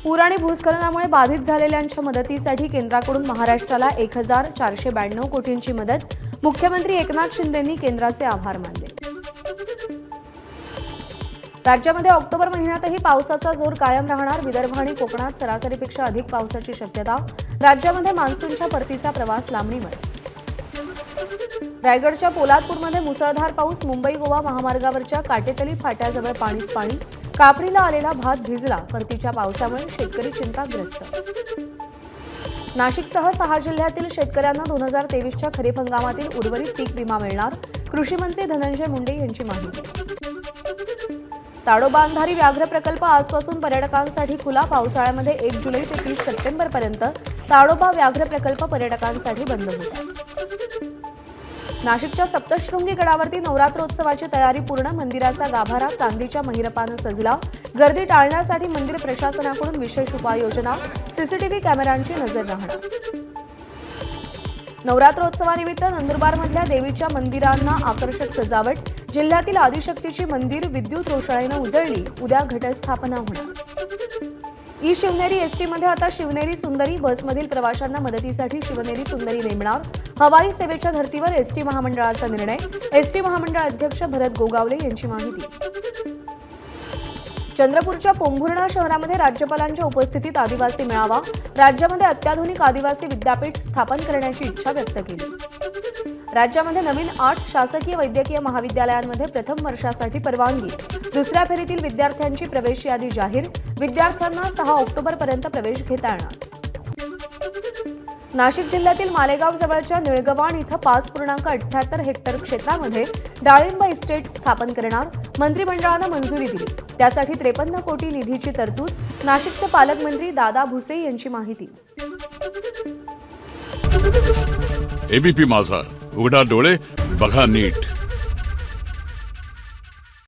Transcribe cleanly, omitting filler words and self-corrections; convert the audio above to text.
पूर आणि भूस्खलनामुळे बाधित झालेल्यांच्या मदतीसाठी केंद्राकडून महाराष्ट्राला 1492 कोटींची मदत. मुख्यमंत्री एकनाथ शिंदेंनी केंद्राचे आभार मानले. राज्यामध्ये ऑक्टोबर महिन्यातही पावसाचा जोर कायम राहणार. विदर्भ आणि कोकणात सरासरीपेक्षा अधिक पावसाची शक्यता. राज्यामध्ये मान्सूनच्या परतीचा प्रवास लांबणीवर. रायगडच्या पोलादपूरमध्ये मुसळधार पाऊस. मुंबई गोवा महामार्गावरच्या काटेतली फाट्याजवळ पाणीच पाणी. कापणीला आलेला भात भिजला. परतीच्या पावसामुळे शेतकरी चिंताग्रस्त. नाशिकसह 6 जिल्ह्यातील शेतकऱ्यांना 2023च्या खरीप हंगामातील उर्वरित पीक विमा मिळणार. कृषी मंत्री धनंजय मुंडे यांची माहिती. ताडोबा अंधारी व्याघ्र प्रकल्प आजपासून पर्यटकांसाठी खुला. पावसाळ्यामध्ये 1 जुलै ते 30 सप्टेंबरपर्यंत ताडोबा व्याघ्र प्रकल्प पर्यटकांसाठी बंद होता. नाशिकच्या सप्तशृंगी गडावरती नवरात्रोत्सवाची तयारी पूर्ण. मंदिराचा गाभारा चांदीच्या महिरपानं सजला. गर्दी टाळण्यासाठी मंदिर प्रशासनाकडून विशेष उपाययोजना. सीसीटीव्ही कॅमेऱ्यांची नजर राहणार. नवरात्रोत्सवानिमित्त नंदुरबारमधल्या देवीच्या मंदिरांना आकर्षक सजावट. जिल्ह्यातील आदिशक्तीची मंदिर विद्युत रोषणाईनं उजळली. उद्या घटस्थापना होणार. ई शिवनेरी एसटीमध्ये आता शिवनेरी सुंदरी. बसमधील प्रवाशांना मदतीसाठी शिवनेरी सुंदरी नेमणार. हवाई सेवेच्या धर्तीवर एसटी महामंडळाचा निर्णय. एसटी महामंडळ अध्यक्ष भरत गोगावले यांची माहिती. चंद्रपूरच्या पोंभुर्णा शहरामध्ये राज्यपालांच्या उपस्थितीत आदिवासी मेळावा. राज्यामध्ये अत्याधुनिक आदिवासी विद्यापीठ स्थापन करण्याची इच्छा व्यक्त केली. राज्यामध्ये नवीन 8 शासकीय वैद्यकीय महाविद्यालयांमध्ये प्रथम वर्षासाठी परवानगी. दुसऱ्या फेरीतील विद्यार्थ्यांची प्रवेश यादी जाहीर. विद्यार्थ्यांना 6 ऑक्टोबरपर्यंत प्रवेश घेता येणार. नाशिक जिल्ह्यातील मालेगाव जवळच्या निळगव्हाण इथं 5.78 हेक्टर क्षेत्रामध्ये डाळिंब इस्टेट स्थापन करणार. मंत्रिमंडळानं मंजुरी दिली. त्यासाठी 53 कोटी निधीची तरतूद. नाशिकचे पालकमंत्री दादा भुसे यांची माहिती. एबीपी माझा, उघडा डोळे बघा नीट.